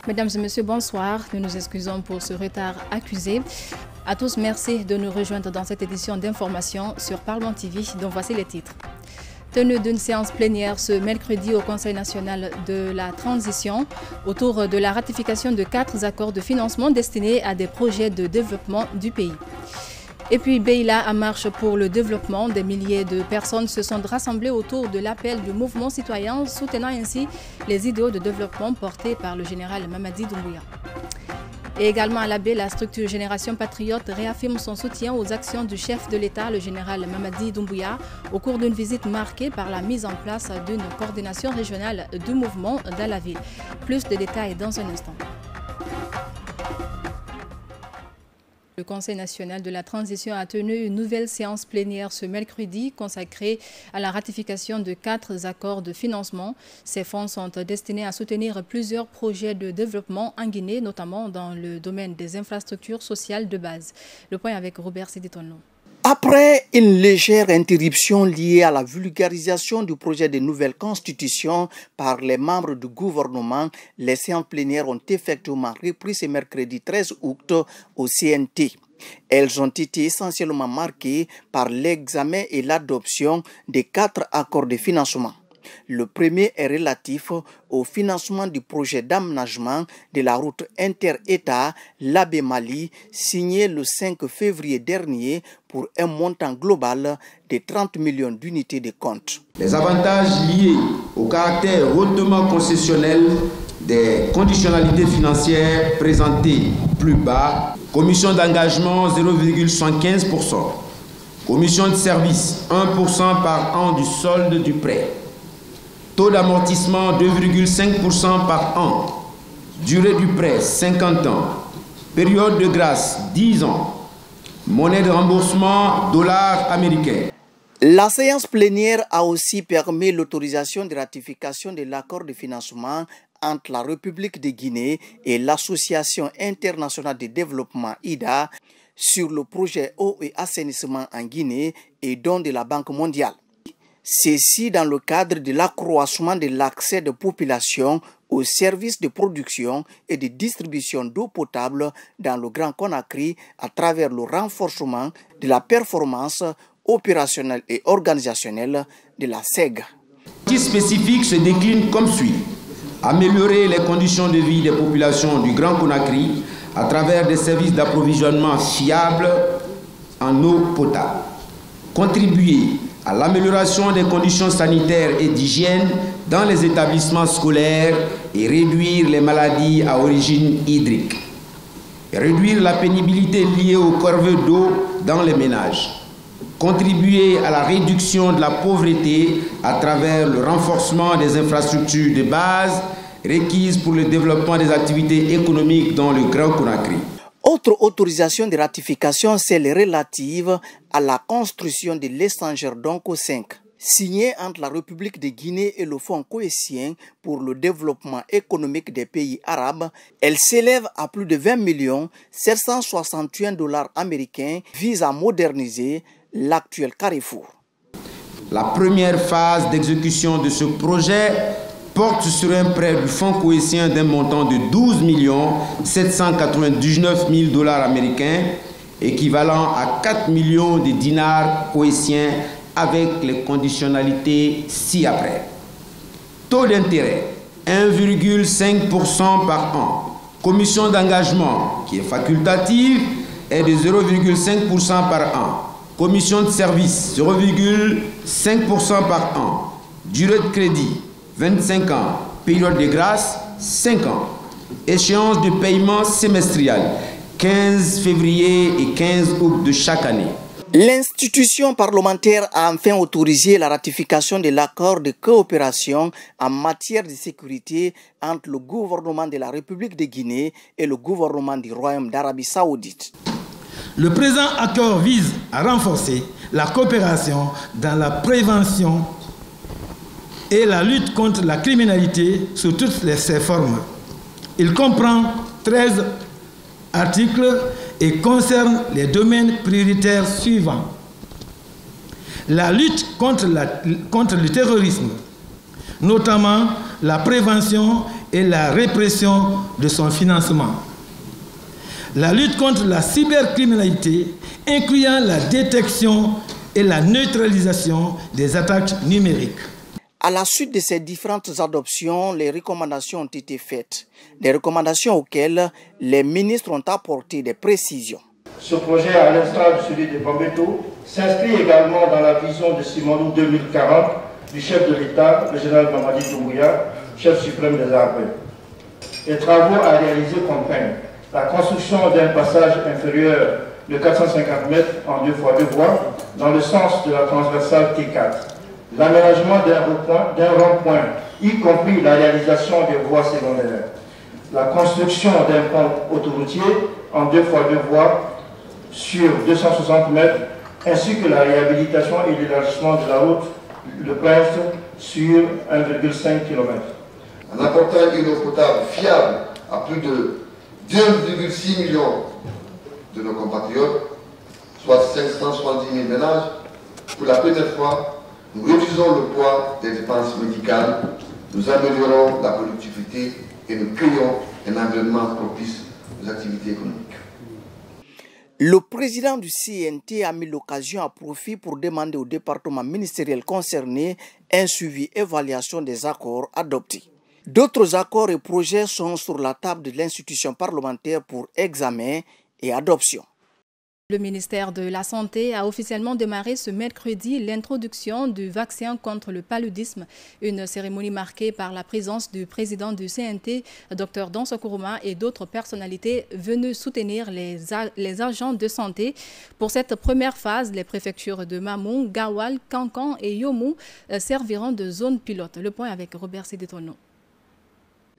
Mesdames et messieurs, bonsoir. Nous nous excusons pour ce retard accusé. À tous, merci de nous rejoindre dans cette édition d'information sur Parlement TV, dont voici les titres. Tenue d'une séance plénière ce mercredi au Conseil national de la transition autour de la ratification de 4 accords de financement destinés à des projets de développement du pays. Et puis Beila en marche pour le développement. Des milliers de personnes se sont rassemblées autour de l'appel du mouvement citoyen, soutenant ainsi les idéaux de développement portés par le général Mamadi Doumbouya. Et également à la baie, la structure Génération Patriote réaffirme son soutien aux actions du chef de l'État, le général Mamadi Doumbouya, au cours d'une visite marquée par la mise en place d'une coordination régionale du mouvement dans la ville. Plus de détails dans un instant. Le Conseil national de la transition a tenu une nouvelle séance plénière ce mercredi consacrée à la ratification de 4 accords de financement. Ces fonds sont destinés à soutenir plusieurs projets de développement en Guinée, notamment dans le domaine des infrastructures sociales de base. Le point avec Robert Siditono. Après une légère interruption liée à la vulgarisation du projet de nouvelle constitution par les membres du gouvernement, les séances plénières ont effectivement repris ce mercredi 13 août au CNT. Elles ont été essentiellement marquées par l'examen et l'adoption des 4 accords de financement. Le premier est relatif au financement du projet d'aménagement de la route inter-État Labé-Mali, signé le 5 février dernier pour un montant global de 30 millions d'unités de compte. Les avantages liés au caractère hautement concessionnel des conditionnalités financières présentées plus bas, commission d'engagement 0,75%, commission de service 1% par an du solde du prêt, taux d'amortissement 2,5% par an, durée du prêt 50 ans, période de grâce 10 ans, monnaie de remboursement dollars américains. La séance plénière a aussi permis l'autorisation de ratification de l'accord de financement entre la République de Guinée et l'Association internationale de développement IDA sur le projet eau et assainissement en Guinée et don de la Banque mondiale. Ceci dans le cadre de l'accroissement de l'accès de population aux services de production et de distribution d'eau potable dans le Grand Conakry à travers le renforcement de la performance opérationnelle et organisationnelle de la SEG. Les spécifiques se déclinent comme suit. Améliorer les conditions de vie des populations du Grand Conakry à travers des services d'approvisionnement fiables en eau potable. Contribuer à l'amélioration des conditions sanitaires et d'hygiène dans les établissements scolaires et réduire les maladies à origine hydrique. Réduire la pénibilité liée aux corvées d'eau dans les ménages. Contribuer à la réduction de la pauvreté à travers le renforcement des infrastructures de base requises pour le développement des activités économiques dans le Grand Conakry. Autre autorisation de ratification, celle relative à la construction de l'échangeur d'Onco 5, signé entre la République de Guinée et le Fonds cohésien pour le développement économique des pays arabes. Elle s'élève à plus de 20 761 $ américains, vise à moderniser l'actuel carrefour. La première phase d'exécution de ce projet porte sur un prêt du Fonds cohésien d'un montant de 12 799 000 $ américains, équivalent à 4 millions de dinars cohésiens avec les conditionnalités ci-après. Taux d'intérêt 1,5% par an. Commission d'engagement qui est facultative est de 0,5% par an. Commission de service 0,5% par an. Durée de crédit 25 ans. Période de grâce 5 ans. Échéance de paiement semestriel 15 février et 15 août de chaque année. L'institution parlementaire a enfin autorisé la ratification de l'accord de coopération en matière de sécurité entre le gouvernement de la République de Guinée et le gouvernement du Royaume d'Arabie Saoudite. Le présent accord vise à renforcer la coopération dans la prévention et la lutte contre la criminalité sous toutes ses formes. Il comprend 13 articles et concerne les domaines prioritaires suivants. La lutte contre le terrorisme, notamment la prévention et la répression de son financement. La lutte contre la cybercriminalité, incluant la détection et la neutralisation des attaques numériques. À la suite de ces différentes adoptions, les recommandations ont été faites. Des recommandations auxquelles les ministres ont apporté des précisions. Ce projet, à l'instar de celui de Bambeto, s'inscrit également dans la vision de Simonou 2040 du chef de l'État, le général Mamadi Doumbouya, chef suprême des armées. Les travaux à réaliser comprennent la construction d'un passage inférieur de 450 mètres en 2x2 voies dans le sens de la transversale T4, l'aménagement d'un rond-point, y compris la réalisation des voies secondaires, la construction d'un pont autoroutier en 2x2 voies sur 260 mètres, ainsi que la réhabilitation et l'élargissement de la route Le Prince sur 1,5 km. En apportant une eau potable fiable à plus de 2,6 millions de nos compatriotes, soit 570 000 ménages, pour la première fois, nous réduisons le poids des dépenses médicales, nous améliorons la productivité et nous créons un environnement propice aux activités économiques. Le président du CNT a mis l'occasion à profit pour demander au département ministériel concerné un suivi et évaluation des accords adoptés. D'autres accords et projets sont sur la table de l'institution parlementaire pour examen et adoption. Le ministère de la Santé a officiellement démarré ce mercredi l'introduction du vaccin contre le paludisme, une cérémonie marquée par la présence du président du CNT, Dr Danso Kourouma, et d'autres personnalités venues soutenir les agents de santé. Pour cette première phase, les préfectures de Mamou, Gawal, Kankan et Yomou serviront de zone pilote. Le point avec Robert Sédétono.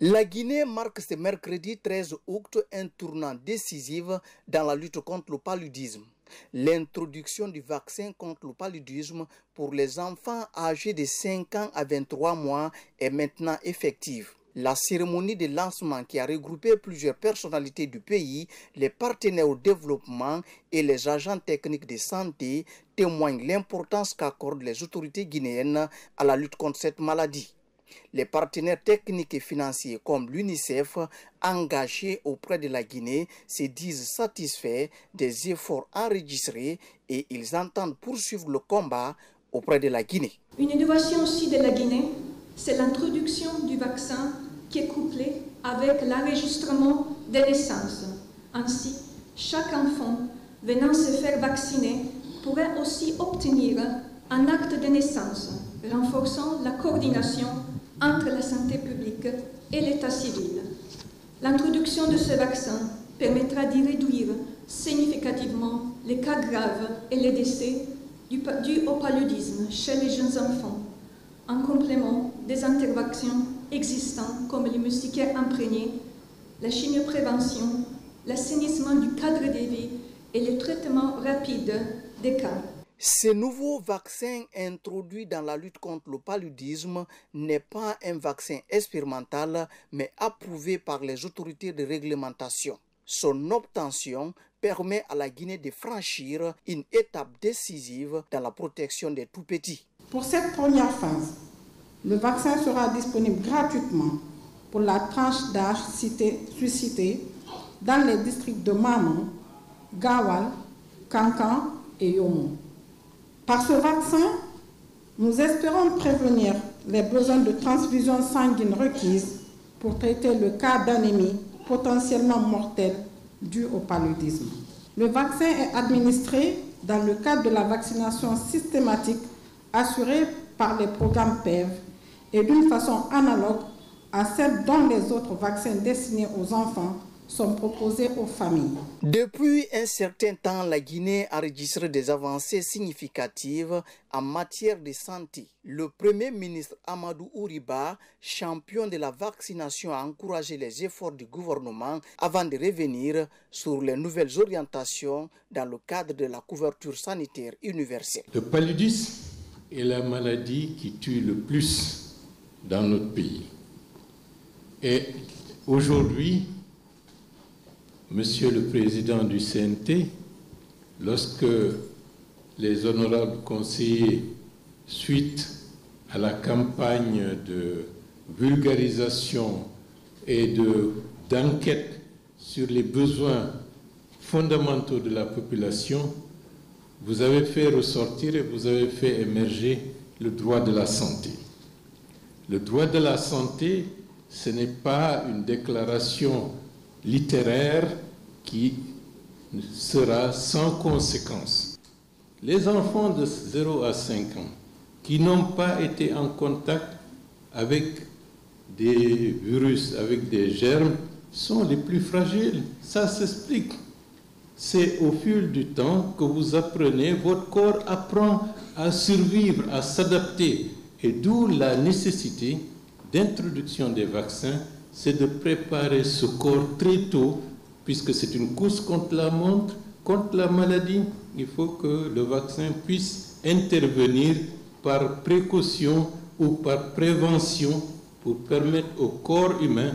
La Guinée marque ce mercredi 13 août un tournant décisif dans la lutte contre le paludisme. L'introduction du vaccin contre le paludisme pour les enfants âgés de 5 ans à 23 mois est maintenant effective. La cérémonie de lancement qui a regroupé plusieurs personnalités du pays, les partenaires au développement et les agents techniques de santé témoigne l'importance qu'accordent les autorités guinéennes à la lutte contre cette maladie. Les partenaires techniques et financiers comme l'UNICEF, engagés auprès de la Guinée, se disent satisfaits des efforts enregistrés et ils entendent poursuivre le combat auprès de la Guinée. Une innovation aussi de la Guinée, c'est l'introduction du vaccin qui est couplé avec l'enregistrement des naissances. Ainsi, chaque enfant venant se faire vacciner pourrait aussi obtenir un acte de naissance, renforçant la coordination entre la santé publique et l'état civil. L'introduction de ce vaccin permettra d'y réduire significativement les cas graves et les décès dus au paludisme chez les jeunes enfants, en complément des interventions existantes comme les moustiquaires imprégnés, la chimioprévention, l'assainissement du cadre de vie et le traitement rapide des cas. Ce nouveau vaccin introduit dans la lutte contre le paludisme n'est pas un vaccin expérimental, mais approuvé par les autorités de réglementation. Son obtention permet à la Guinée de franchir une étape décisive dans la protection des tout-petits. Pour cette première phase, le vaccin sera disponible gratuitement pour la tranche d'âge suscitée dans les districts de Mamou, Gawal, Kankan et Yomou. Par ce vaccin, nous espérons prévenir les besoins de transfusion sanguine requises pour traiter le cas d'anémie potentiellement mortelle due au paludisme. Le vaccin est administré dans le cadre de la vaccination systématique assurée par les programmes PEV et d'une façon analogue à celle dont les autres vaccins destinés aux enfants sont proposés aux familles. Depuis un certain temps, la Guinée a enregistré des avancées significatives en matière de santé. Le Premier ministre Amadou Ouriba, champion de la vaccination, a encouragé les efforts du gouvernement avant de revenir sur les nouvelles orientations dans le cadre de la couverture sanitaire universelle. Le paludisme est la maladie qui tue le plus dans notre pays. Et aujourd'hui, Monsieur le Président du CNT, lorsque les honorables conseillers, suite à la campagne de vulgarisation et d'enquête sur les besoins fondamentaux de la population, vous avez fait ressortir et vous avez fait émerger le droit de la santé. Le droit de la santé, ce n'est pas une déclaration littéraire qui sera sans conséquence. Les enfants de 0 à 5 ans qui n'ont pas été en contact avec des virus, avec des germes, sont les plus fragiles. Ça s'explique. C'est au fil du temps que vous apprenez, votre corps apprend à survivre, à s'adapter. Et d'où la nécessité d'introduction des vaccins, c'est de préparer ce corps très tôt, puisque c'est une course contre la montre, contre la maladie. Il faut que le vaccin puisse intervenir par précaution ou par prévention pour permettre au corps humain,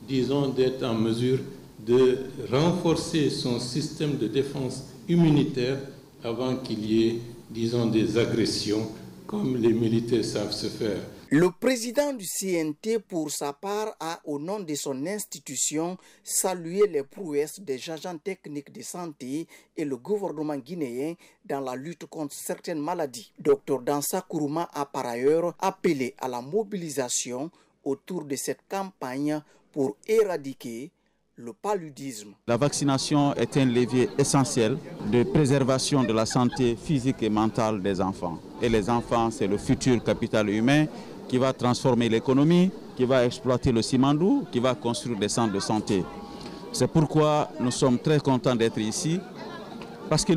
disons, d'être en mesure de renforcer son système de défense immunitaire avant qu'il y ait, disons, des agressions comme les militaires savent se faire. Le président du CNT, pour sa part, a, au nom de son institution, salué les prouesses des agents techniques de santé et le gouvernement guinéen dans la lutte contre certaines maladies. Dr Dansa Kourouma a par ailleurs appelé à la mobilisation autour de cette campagne pour éradiquer le paludisme. La vaccination est un levier essentiel de préservation de la santé physique et mentale des enfants. Et les enfants, c'est le futur capital humain qui va transformer l'économie, qui va exploiter le Simandou, qui va construire des centres de santé. C'est pourquoi nous sommes très contents d'être ici, parce que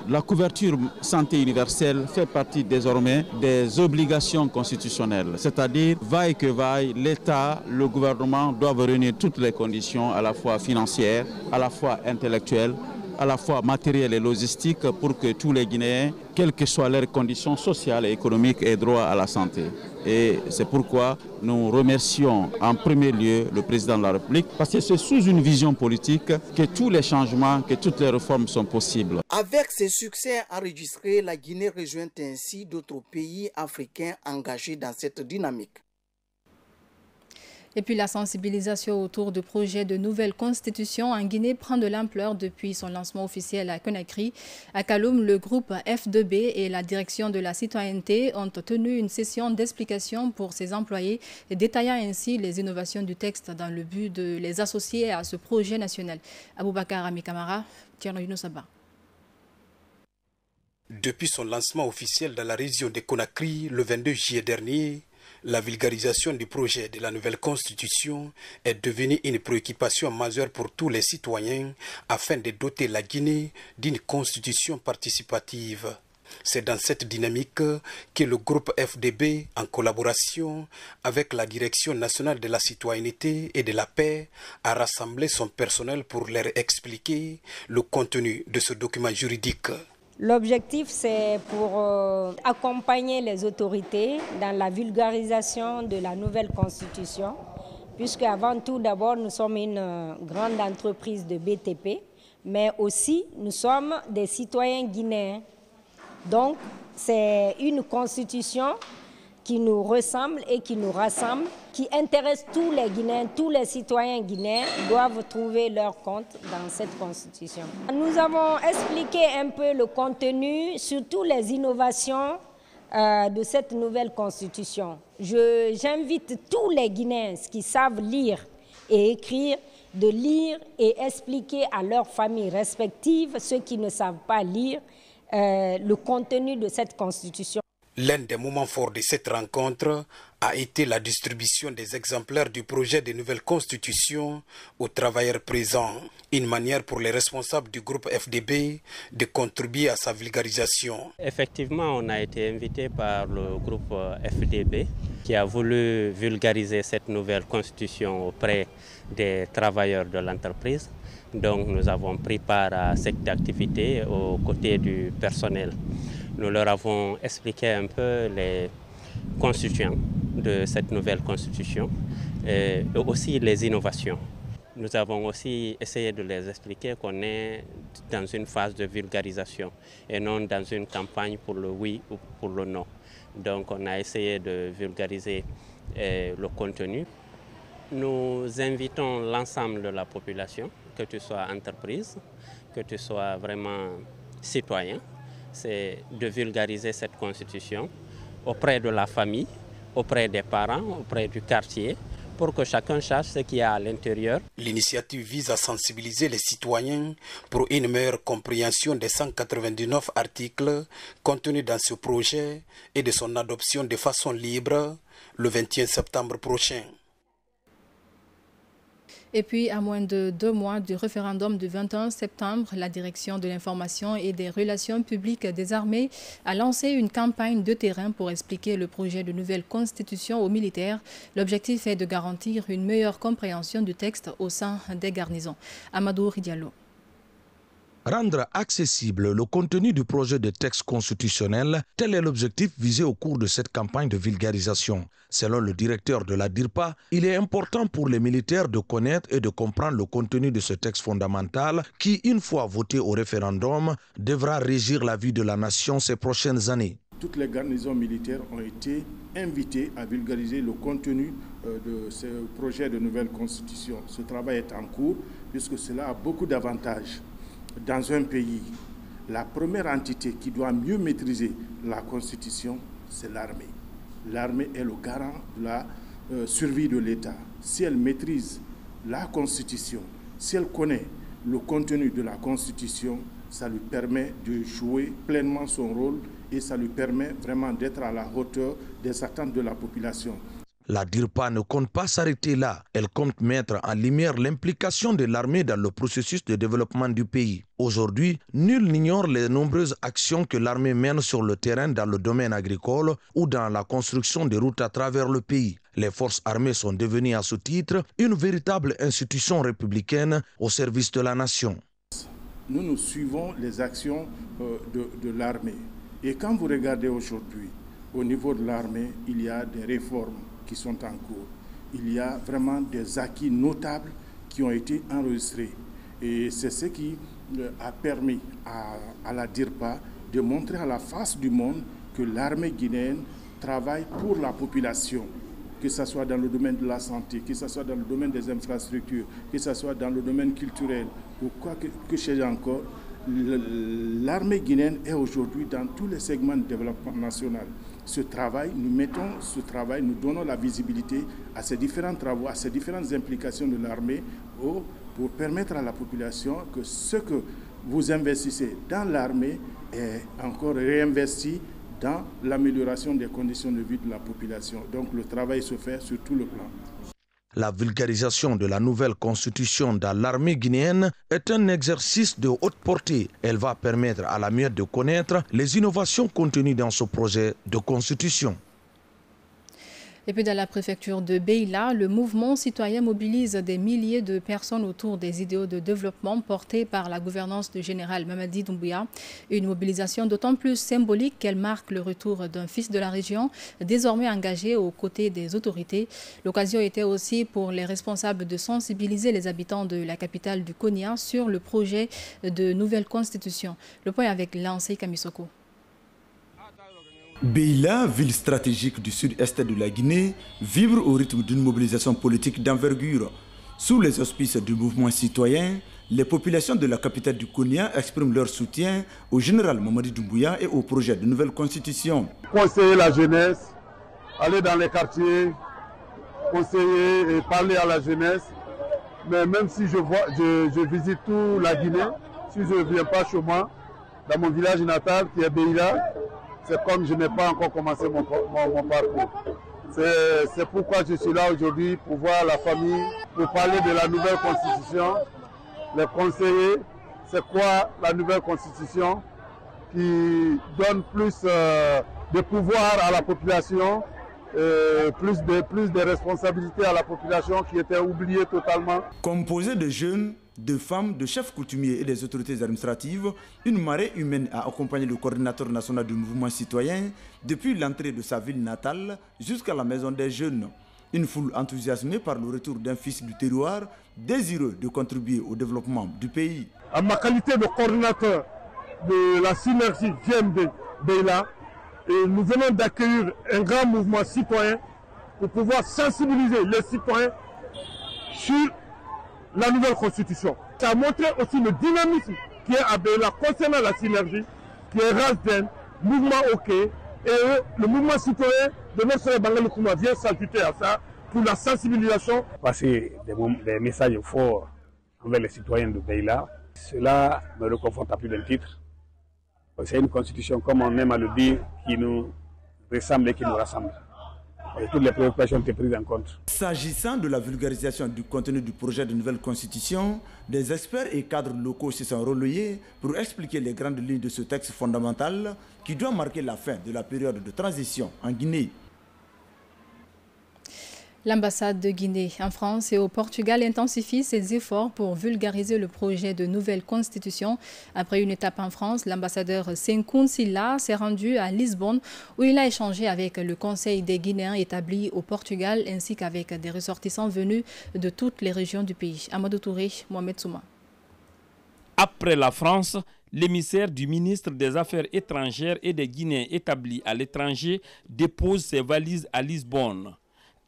la couverture santé universelle fait partie désormais des obligations constitutionnelles. C'est-à-dire, vaille que vaille, l'État, le gouvernement doivent réunir toutes les conditions, à la fois financières, à la fois intellectuelles, à la fois matérielles et logistiques, pour que tous les Guinéens, quelles que soient leurs conditions sociales et économiques, aient droit à la santé. Et c'est pourquoi nous remercions en premier lieu le président de la République, parce que c'est sous une vision politique que tous les changements, que toutes les réformes sont possibles. Avec ces succès enregistrés, la Guinée rejoint ainsi d'autres pays africains engagés dans cette dynamique. Et puis la sensibilisation autour du projet de nouvelle constitution en Guinée prend de l'ampleur depuis son lancement officiel à Conakry. À Kaloum, le groupe F2B et la direction de la citoyenneté ont tenu une session d'explication pour ses employés, détaillant ainsi les innovations du texte dans le but de les associer à ce projet national. Aboubakar Amikamara, Tierno Younoussaba. Depuis son lancement officiel dans la région de Conakry le 22 juillet dernier, la vulgarisation du projet de la nouvelle constitution est devenue une préoccupation majeure pour tous les citoyens afin de doter la Guinée d'une constitution participative. C'est dans cette dynamique que le groupe FDB, en collaboration avec la Direction nationale de la citoyenneté et de la paix, a rassemblé son personnel pour leur expliquer le contenu de ce document juridique. L'objectif, c'est pour accompagner les autorités dans la vulgarisation de la nouvelle constitution, puisque avant tout, d'abord, nous sommes une grande entreprise de BTP, mais aussi nous sommes des citoyens guinéens. Donc, c'est une constitution qui nous ressemble et qui nous rassemble, qui intéresse tous les Guinéens, tous les citoyens guinéens doivent trouver leur compte dans cette constitution. Nous avons expliqué un peu le contenu, surtout les innovations de cette nouvelle constitution. J'invite tous les Guinéens qui savent lire et écrire, de lire et expliquer à leurs familles respectives, ceux qui ne savent pas lire, le contenu de cette constitution. L'un des moments forts de cette rencontre a été la distribution des exemplaires du projet de nouvelle constitution aux travailleurs présents, une manière pour les responsables du groupe FDB de contribuer à sa vulgarisation. Effectivement, on a été invité par le groupe FDB qui a voulu vulgariser cette nouvelle constitution auprès des travailleurs de l'entreprise. Donc nous avons pris part à cette activité aux côtés du personnel. Nous leur avons expliqué un peu les constituants de cette nouvelle constitution et aussi les innovations. Nous avons aussi essayé de les expliquer qu'on est dans une phase de vulgarisation et non dans une campagne pour le oui ou pour le non. Donc on a essayé de vulgariser le contenu. nous invitons l'ensemble de la population, que tu sois entreprise, que tu sois vraiment citoyen, c'est de vulgariser cette constitution auprès de la famille, auprès des parents, auprès du quartier, pour que chacun sache ce qu'il y a à l'intérieur. L'initiative vise à sensibiliser les citoyens pour une meilleure compréhension des 199 articles contenus dans ce projet et de son adoption de façon libre le 21 septembre prochain. Et puis, à moins de 2 mois du référendum du 21 septembre, la Direction de l'information et des relations publiques des armées a lancé une campagne de terrain pour expliquer le projet de nouvelle constitution aux militaires. L'objectif est de garantir une meilleure compréhension du texte au sein des garnisons. Amadou Diallo. Rendre accessible le contenu du projet de texte constitutionnel, tel est l'objectif visé au cours de cette campagne de vulgarisation. Selon le directeur de la DIRPA, il est important pour les militaires de connaître et de comprendre le contenu de ce texte fondamental qui, une fois voté au référendum, devra régir la vie de la nation ces prochaines années. Toutes les garnisons militaires ont été invitées à vulgariser le contenu de ce projet de nouvelle constitution. Ce travail est en cours puisque cela a beaucoup d'avantages. Dans un pays, la première entité qui doit mieux maîtriser la Constitution, c'est l'armée. L'armée est le garant de la survie de l'État. Si elle maîtrise la Constitution, si elle connaît le contenu de la Constitution, ça lui permet de jouer pleinement son rôle et ça lui permet vraiment d'être à la hauteur des attentes de la population. La DIRPA ne compte pas s'arrêter là. Elle compte mettre en lumière l'implication de l'armée dans le processus de développement du pays. Aujourd'hui, nul n'ignore les nombreuses actions que l'armée mène sur le terrain dans le domaine agricole ou dans la construction des routes à travers le pays. Les forces armées sont devenues à ce titre une véritable institution républicaine au service de la nation. Nous suivons les actions de l'armée. Et quand vous regardez aujourd'hui, au niveau de l'armée, il y a des réformes qui sont en cours. Il y a vraiment des acquis notables qui ont été enregistrés. Et c'est ce qui a permis à la DIRPA de montrer à la face du monde que l'armée guinéenne travaille pour la population, que ce soit dans le domaine de la santé, que ce soit dans le domaine des infrastructures, que ce soit dans le domaine culturel ou quoi que ce soit encore. L'armée guinéenne est aujourd'hui dans tous les segments de développement national. Ce travail, nous donnons la visibilité à ces différents travaux, à ces différentes implications de l'armée pour permettre à la population que ce que vous investissez dans l'armée est encore réinvesti dans l'amélioration des conditions de vie de la population. Donc le travail se fait sur tout le plan. La vulgarisation de la nouvelle constitution dans l'armée guinéenne est un exercice de haute portée. Elle va permettre à la miette de connaître les innovations contenues dans ce projet de constitution. Et puis dans la préfecture de Beila, le mouvement citoyen mobilise des milliers de personnes autour des idéaux de développement portés par la gouvernance du général Mamadi Doumbouya. Une mobilisation d'autant plus symbolique qu'elle marque le retour d'un fils de la région, désormais engagé aux côtés des autorités. L'occasion était aussi pour les responsables de sensibiliser les habitants de la capitale du Konya sur le projet de nouvelle constitution. Le point avec Lancé Kamisoko. Beila, ville stratégique du sud-est de la Guinée, vibre au rythme d'une mobilisation politique d'envergure. Sous les auspices du mouvement citoyen, les populations de la capitale du Konya expriment leur soutien au général Mamadi Doumbouya et au projet de nouvelle constitution. Conseiller la jeunesse, aller dans les quartiers, conseiller et parler à la jeunesse. Mais même si je visite toute la Guinée, si je ne viens pas chez moi, dans mon village natal qui est Beila, c'est comme je n'ai pas encore commencé mon parcours. C'est pourquoi je suis là aujourd'hui pour voir la famille, pour parler de la nouvelle constitution, les conseillers, c'est quoi la nouvelle constitution qui donne plus de pouvoir à la population, plus de responsabilités à la population qui était oubliée totalement. Composé de jeunes, de femmes, de chefs coutumiers et des autorités administratives, une marée humaine a accompagné le coordinateur national du mouvement citoyen depuis l'entrée de sa ville natale jusqu'à la maison des jeunes. Une foule enthousiasmée par le retour d'un fils du terroir, désireux de contribuer au développement du pays. En ma qualité de coordinateur de la synergie GMB Beila, nous venons d'accueillir un grand mouvement citoyen pour pouvoir sensibiliser les citoyens sur la nouvelle constitution. Ça a montré aussi le dynamisme qui est à Béla concernant la synergie, qui est Rasden, Mouvement OK, et le mouvement citoyen de notre Bangal Kouma vient s'ajouter à ça pour la sensibilisation. Passer des messages forts envers les citoyens de Béla, cela me réconforte à plus d'un titre. C'est une constitution, comme on aime à le dire, qui nous ressemble et qui nous rassemble. Et toutes les préoccupations ont été prises en compte. S'agissant de la vulgarisation du contenu du projet de nouvelle constitution, des experts et cadres locaux se sont relayés pour expliquer les grandes lignes de ce texte fondamental qui doit marquer la fin de la période de transition en Guinée. L'ambassade de Guinée en France et au Portugal intensifie ses efforts pour vulgariser le projet de nouvelle constitution. Après une étape en France, l'ambassadeur Senkoun Silla s'est rendu à Lisbonne où il a échangé avec le Conseil des Guinéens établi au Portugal ainsi qu'avec des ressortissants venus de toutes les régions du pays. Amadou Touré, Mohamed Souma. Après la France, l'émissaire du ministre des Affaires étrangères et des Guinéens établis à l'étranger dépose ses valises à Lisbonne.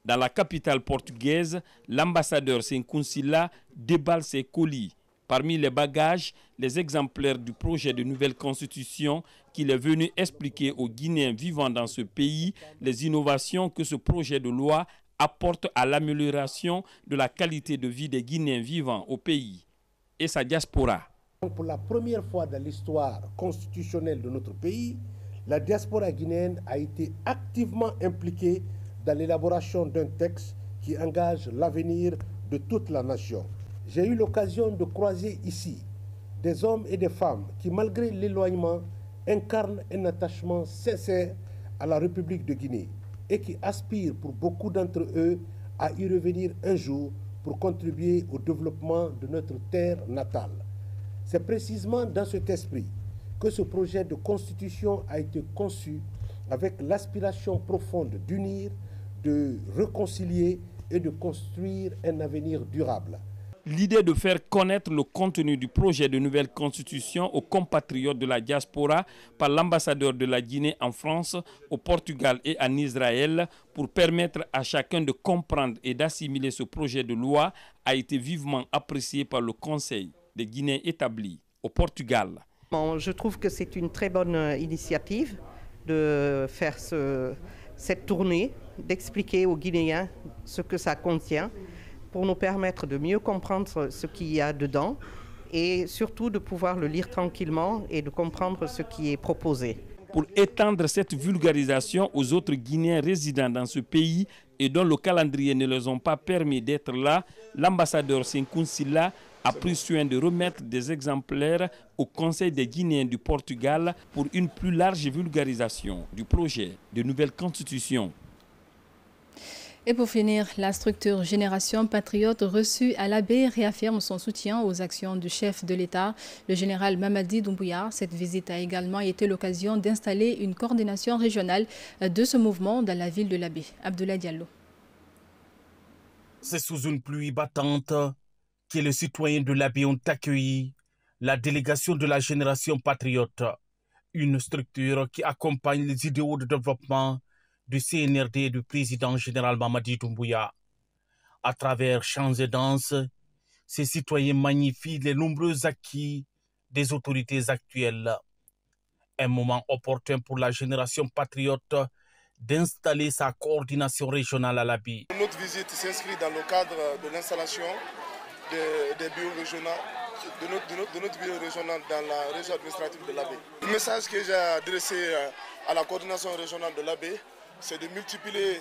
Dans la capitale portugaise, l'ambassadeur Senkoun Silla déballe ses colis. Parmi les bagages, les exemplaires du projet de nouvelle constitution qu'il est venu expliquer aux Guinéens vivant dans ce pays les innovations que ce projet de loi apporte à l'amélioration de la qualité de vie des Guinéens vivant au pays et sa diaspora. Pour la première fois dans l'histoire constitutionnelle de notre pays, la diaspora guinéenne a été activement impliquée dans l'élaboration d'un texte qui engage l'avenir de toute la nation. J'ai eu l'occasion de croiser ici des hommes et des femmes qui, malgré l'éloignement, incarnent un attachement sincère à la République de Guinée et qui aspirent pour beaucoup d'entre eux à y revenir un jour pour contribuer au développement de notre terre natale. C'est précisément dans cet esprit que ce projet de constitution a été conçu avec l'aspiration profonde d'unir, de réconcilier et de construire un avenir durable. L'idée de faire connaître le contenu du projet de nouvelle constitution aux compatriotes de la diaspora par l'ambassadeur de la Guinée en France, au Portugal et en Israël pour permettre à chacun de comprendre et d'assimiler ce projet de loi a été vivement apprécié par le Conseil des Guinéens établis au Portugal. Bon, je trouve que c'est une très bonne initiative de faire cette tournée, d'expliquer aux Guinéens ce que ça contient pour nous permettre de mieux comprendre ce qu'il y a dedans et surtout de pouvoir le lire tranquillement et de comprendre ce qui est proposé. Pour étendre cette vulgarisation aux autres Guinéens résidant dans ce pays et dont le calendrier ne leur ont pas permis d'être là, l'ambassadeur Senkoun Silla a pris soin de remettre des exemplaires au Conseil des Guinéens du Portugal pour une plus large vulgarisation du projet de nouvelle constitution. Et pour finir, la structure Génération Patriote reçue à l'Abbé réaffirme son soutien aux actions du chef de l'État, le général Mamadi Doumbouya. Cette visite a également été l'occasion d'installer une coordination régionale de ce mouvement dans la ville de l'Abbé. Abdoulaye Diallo. C'est sous une pluie battante que les citoyens de l'Abbé ont accueilli la délégation de la Génération Patriote, une structure qui accompagne les idéaux de développement du CNRD et du président général Mamadi Doumbouya. À travers chants et danses, ces citoyens magnifient les nombreux acquis des autorités actuelles. Un moment opportun pour la Génération Patriote d'installer sa coordination régionale à l'Abbé. Notre visite s'inscrit dans le cadre de l'installation des bureaux régionaux, de notre bureau régional dans la région administrative de l'Abbé. Le message que j'ai adressé à la coordination régionale de l'Abbé, c'est de multiplier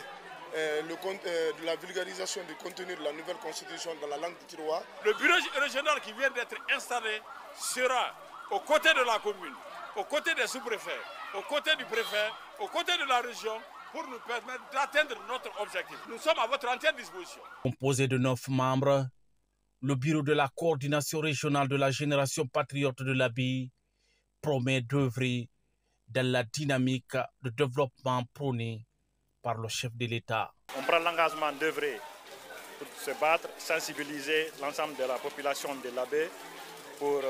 de la vulgarisation du contenu de la nouvelle constitution dans la langue du tiroir. Le bureau régional qui vient d'être installé sera aux côtés de la commune, aux côtés des sous-préfets, aux côtés du préfet, aux côtés de la région pour nous permettre d'atteindre notre objectif. Nous sommes à votre entière disposition. Composé de 9 membres, le bureau de la coordination régionale de la Génération Patriote de l'Abbé promet d'œuvrer dans la dynamique de développement prônée par le chef de l'État. On prend l'engagement d'œuvrer pour se battre, sensibiliser l'ensemble de la population de l'Abbé pour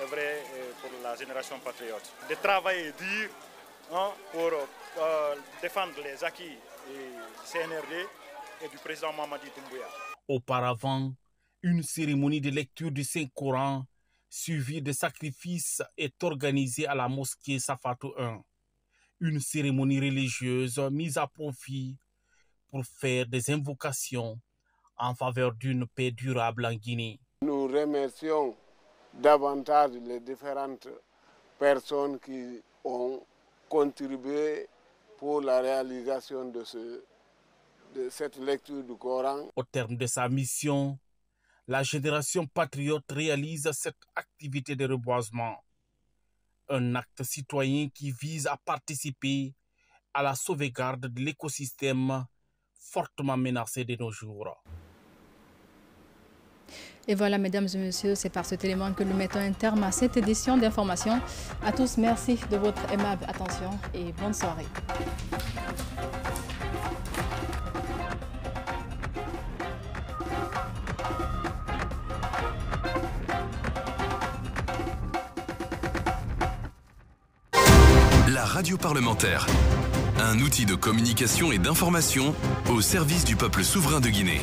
œuvrer pour la Génération Patriote. De travailler dur pour défendre les acquis du CNRD et du président Mamadi Doumbouya. Auparavant, une cérémonie de lecture du Saint-Coran suivie de sacrifices est organisée à la mosquée Safatou 1. Une cérémonie religieuse mise à profit pour faire des invocations en faveur d'une paix durable en Guinée. Nous remercions davantage les différentes personnes qui ont contribué pour la réalisation de cette lecture du Coran. Au terme de sa mission, la génération patriote réalise cette activité de reboisement. Un acte citoyen qui vise à participer à la sauvegarde de l'écosystème fortement menacé de nos jours. Et voilà, mesdames et messieurs, c'est par cet élément que nous mettons un terme à cette édition d'information. À tous, merci de votre aimable attention et bonne soirée. La radio parlementaire, un outil de communication et d'information au service du peuple souverain de Guinée.